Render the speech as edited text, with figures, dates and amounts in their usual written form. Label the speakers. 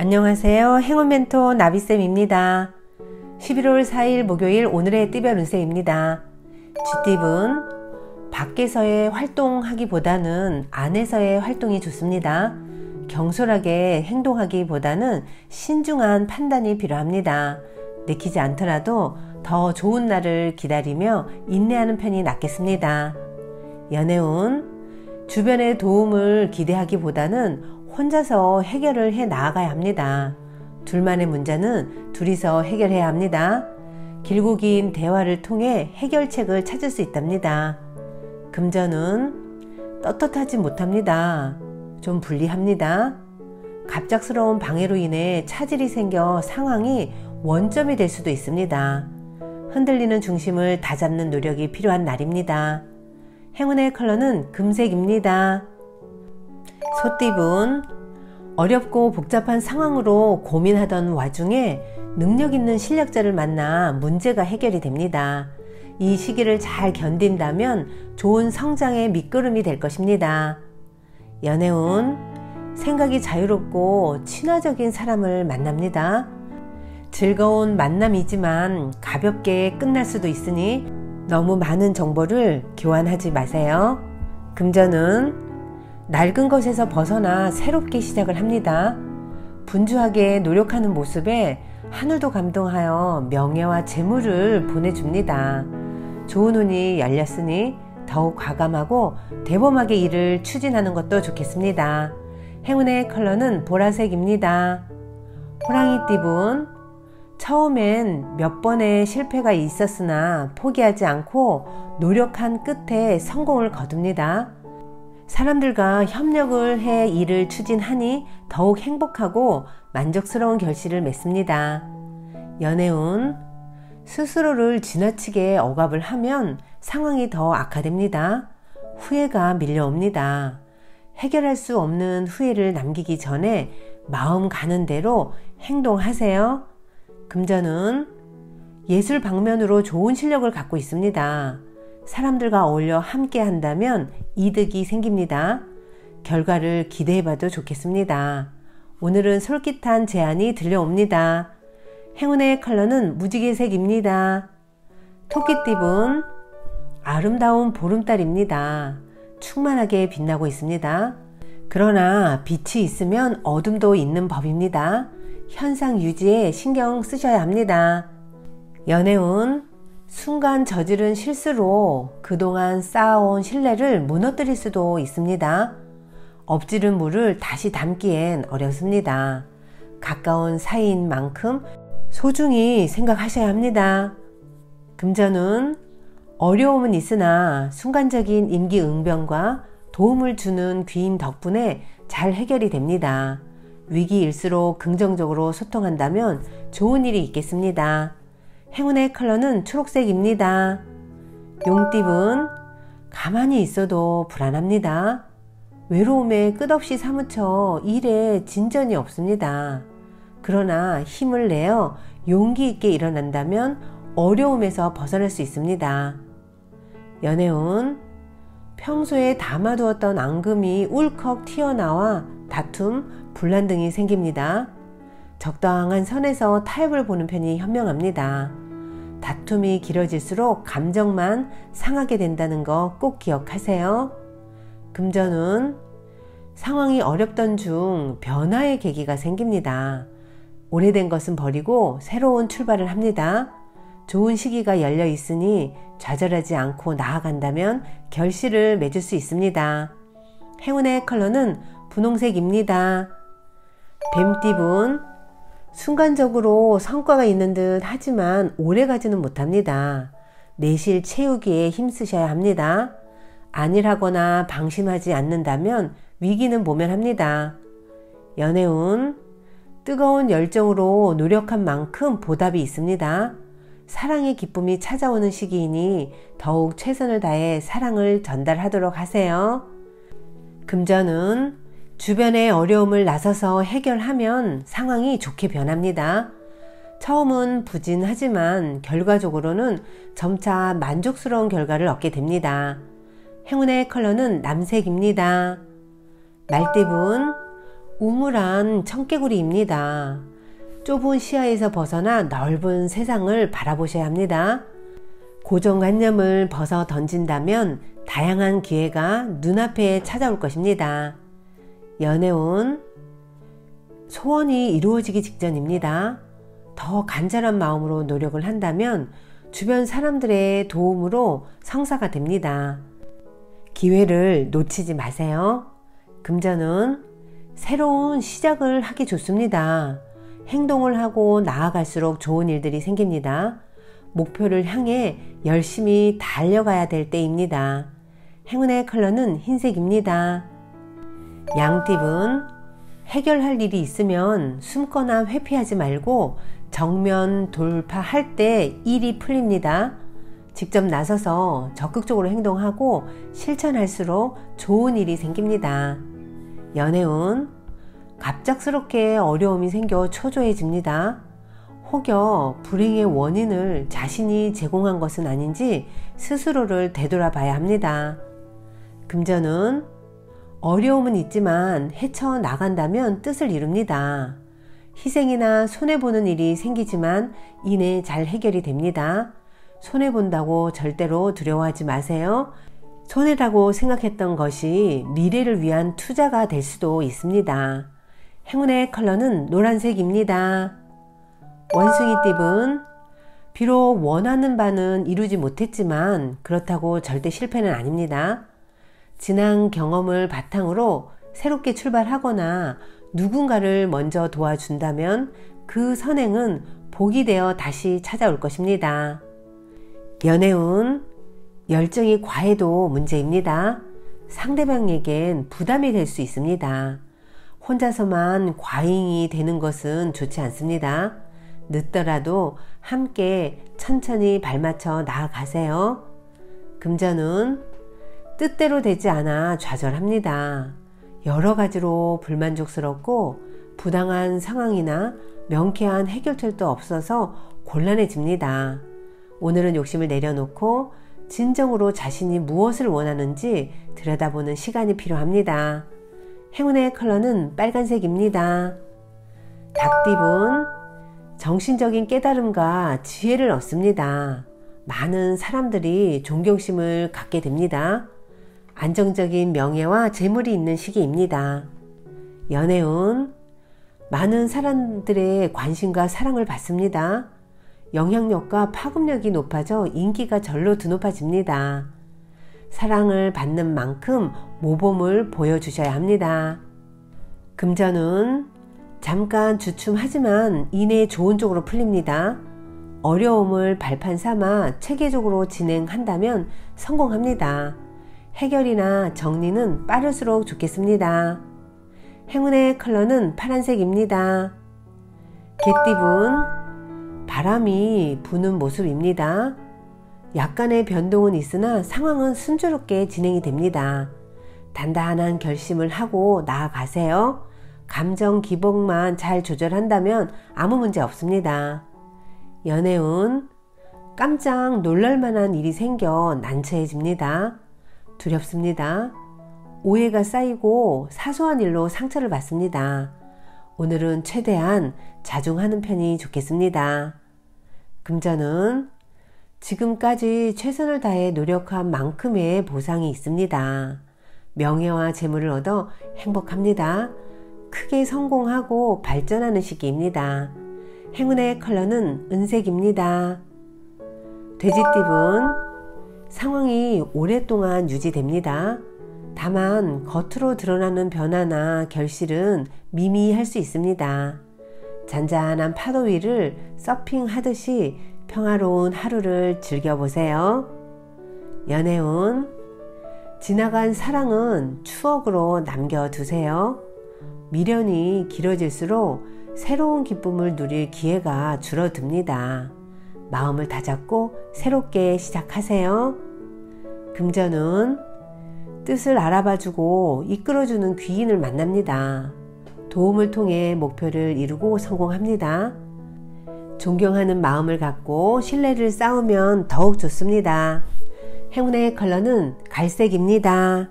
Speaker 1: 안녕하세요. 행운 멘토 나비쌤입니다. 11월 4일 목요일 오늘의 띠별 운세입니다. 쥐띠분, 밖에서의 활동하기보다는 안에서의 활동이 좋습니다. 경솔하게 행동하기보다는 신중한 판단이 필요합니다. 내키지 않더라도 더 좋은 날을 기다리며 인내하는 편이 낫겠습니다. 연애운, 주변의 도움을 기대하기보다는 혼자서 해결을 해 나아가야 합니다. 둘만의 문제는 둘이서 해결해야 합니다. 길고 긴 대화를 통해 해결책을 찾을 수 있답니다. 금전은 떳떳하지 못합니다. 좀 불리합니다. 갑작스러운 방해로 인해 차질이 생겨 상황이 원점이 될 수도 있습니다. 흔들리는 중심을 다잡는 노력이 필요한 날입니다. 행운의 컬러는 금색입니다. 소띠분, 어렵고 복잡한 상황으로 고민하던 와중에 능력 있는 실력자를 만나 문제가 해결이 됩니다. 이 시기를 잘 견딘다면 좋은 성장의 밑거름이 될 것입니다. 연애운, 생각이 자유롭고 친화적인 사람을 만납니다. 즐거운 만남이지만 가볍게 끝날 수도 있으니 너무 많은 정보를 교환하지 마세요. 금전은 낡은 것에서 벗어나 새롭게 시작을 합니다. 분주하게 노력하는 모습에 하늘도 감동하여 명예와 재물을 보내줍니다. 좋은 운이 열렸으니 더욱 과감하고 대범하게 일을 추진하는 것도 좋겠습니다. 행운의 컬러는 보라색입니다. 호랑이띠분, 처음엔 몇 번의 실패가 있었으나 포기하지 않고 노력한 끝에 성공을 거둡니다. 사람들과 협력을 해 일을 추진하니 더욱 행복하고 만족스러운 결실을 맺습니다. 연애운, 스스로를 지나치게 억압을 하면 상황이 더 악화됩니다. 후회가 밀려옵니다. 해결할 수 없는 후회를 남기기 전에 마음 가는 대로 행동하세요. 금전은 예술 방면으로 좋은 실력을 갖고 있습니다. 사람들과 어울려 함께 한다면 이득이 생깁니다. 결과를 기대해봐도 좋겠습니다. 오늘은 솔깃한 제안이 들려옵니다. 행운의 컬러는 무지개색입니다. 토끼띠분, 아름다운 보름달입니다. 충만하게 빛나고 있습니다. 그러나 빛이 있으면 어둠도 있는 법입니다. 현상 유지에 신경 쓰셔야 합니다. 연애운, 순간 저지른 실수로 그동안 쌓아온 신뢰를 무너뜨릴 수도 있습니다. 엎지른 물을 다시 담기엔 어렵습니다. 가까운 사이인 만큼 소중히 생각하셔야 합니다. 금전은 어려움은 있으나 순간적인 임기응변과 도움을 주는 귀인 덕분에 잘 해결이 됩니다. 위기일수록 긍정적으로 소통한다면 좋은 일이 있겠습니다. 행운의 컬러는 초록색입니다. 용띠분, 가만히 있어도 불안합니다. 외로움에 끝없이 사무쳐 일에 진전이 없습니다. 그러나 힘을 내어 용기 있게 일어난다면 어려움에서 벗어날 수 있습니다. 연애운, 평소에 담아두었던 앙금이 울컥 튀어나와 다툼, 분란 등이 생깁니다. 적당한 선에서 타협을 보는 편이 현명합니다. 다툼이 길어질수록 감정만 상하게 된다는 거 꼭 기억하세요. 금전운, 상황이 어렵던 중 변화의 계기가 생깁니다. 오래된 것은 버리고 새로운 출발을 합니다. 좋은 시기가 열려 있으니 좌절하지 않고 나아간다면 결실을 맺을 수 있습니다. 행운의 컬러는 분홍색입니다. 뱀띠분, 순간적으로 성과가 있는 듯 하지만 오래가지는 못합니다. 내실 채우기에 힘쓰셔야 합니다. 안일하거나 방심하지 않는다면 위기는 모면합니다. 연애운, 뜨거운 열정으로 노력한 만큼 보답이 있습니다. 사랑의 기쁨이 찾아오는 시기이니 더욱 최선을 다해 사랑을 전달하도록 하세요. 금전은 주변의 어려움을 나서서 해결하면 상황이 좋게 변합니다. 처음은 부진하지만 결과적으로는 점차 만족스러운 결과를 얻게 됩니다. 행운의 컬러는 남색입니다. 말띠분, 우물안 청개구리입니다. 좁은 시야에서 벗어나 넓은 세상을 바라보셔야 합니다. 고정관념을 벗어 던진다면 다양한 기회가 눈앞에 찾아올 것입니다. 연애운 소원이 이루어지기 직전입니다. 더 간절한 마음으로 노력을 한다면 주변 사람들의 도움으로 성사가 됩니다. 기회를 놓치지 마세요. 금전은 새로운 시작을 하기 좋습니다. 행동을 하고 나아갈수록 좋은 일들이 생깁니다. 목표를 향해 열심히 달려가야 될 때입니다. 행운의 컬러는 흰색입니다. 양팁은 해결할 일이 있으면 숨거나 회피하지 말고 정면 돌파할 때 일이 풀립니다. 직접 나서서 적극적으로 행동하고 실천할수록 좋은 일이 생깁니다. 연애운 갑작스럽게 어려움이 생겨 초조해집니다. 혹여 불행의 원인을 자신이 제공한 것은 아닌지 스스로를 되돌아봐야 합니다. 금전은 어려움은 있지만 헤쳐나간다면 뜻을 이룹니다. 희생이나 손해보는 일이 생기지만 이내 잘 해결이 됩니다. 손해본다고 절대로 두려워하지 마세요. 손해라고 생각했던 것이 미래를 위한 투자가 될 수도 있습니다. 행운의 컬러는 노란색입니다. 원숭이 띠은 비록 원하는 바는 이루지 못했지만 그렇다고 절대 실패는 아닙니다. 지난 경험을 바탕으로 새롭게 출발하거나 누군가를 먼저 도와준다면 그 선행은 복이 되어 다시 찾아올 것입니다. 연애운 열정이 과해도 문제입니다. 상대방에겐 부담이 될 수 있습니다. 혼자서만 과잉이 되는 것은 좋지 않습니다. 늦더라도 함께 천천히 발맞춰 나아가세요. 금전은 뜻대로 되지 않아 좌절합니다. 여러 가지로 불만족스럽고 부당한 상황이나 명쾌한 해결책도 없어서 곤란해집니다. 오늘은 욕심을 내려놓고 진정으로 자신이 무엇을 원하는지 들여다보는 시간이 필요합니다. 행운의 컬러는 빨간색입니다. 닭띠은 정신적인 깨달음과 지혜를 얻습니다. 많은 사람들이 존경심을 갖게 됩니다. 안정적인 명예와 재물이 있는 시기입니다. 연애운 많은 사람들의 관심과 사랑을 받습니다. 영향력과 파급력이 높아져 인기가 절로 드높아집니다. 사랑을 받는 만큼 모범을 보여주셔야 합니다. 금전은 잠깐 주춤하지만 이내 좋은 쪽으로 풀립니다. 어려움을 발판 삼아 체계적으로 진행한다면 성공합니다. 해결이나 정리는 빠를수록 좋겠습니다. 행운의 컬러는 파란색입니다. 개띠은 바람이 부는 모습입니다. 약간의 변동은 있으나 상황은 순조롭게 진행이 됩니다. 단단한 결심을 하고 나아가세요. 감정 기복만 잘 조절한다면 아무 문제 없습니다. 연애운 깜짝 놀랄만한 일이 생겨 난처해집니다. 두렵습니다. 오해가 쌓이고 사소한 일로 상처를 받습니다. 오늘은 최대한 자중하는 편이 좋겠습니다. 금전은 지금까지 최선을 다해 노력한 만큼의 보상이 있습니다. 명예와 재물을 얻어 행복합니다. 크게 성공하고 발전하는 시기입니다. 행운의 컬러는 은색입니다. 돼지띠은 상황이 오랫동안 유지됩니다. 다만 겉으로 드러나는 변화나 결실은 미미할 수 있습니다. 잔잔한 파도 위를 서핑하듯이 평화로운 하루를 즐겨보세요. 연애운 지나간 사랑은 추억으로 남겨두세요. 미련이 길어질수록 새로운 기쁨을 누릴 기회가 줄어듭니다. 마음을 다잡고 새롭게 시작하세요. 금전은 뜻을 알아봐주고 이끌어주는 귀인을 만납니다. 도움을 통해 목표를 이루고 성공합니다. 존경하는 마음을 갖고 신뢰를 쌓으면 더욱 좋습니다. 행운의 컬러는 갈색입니다.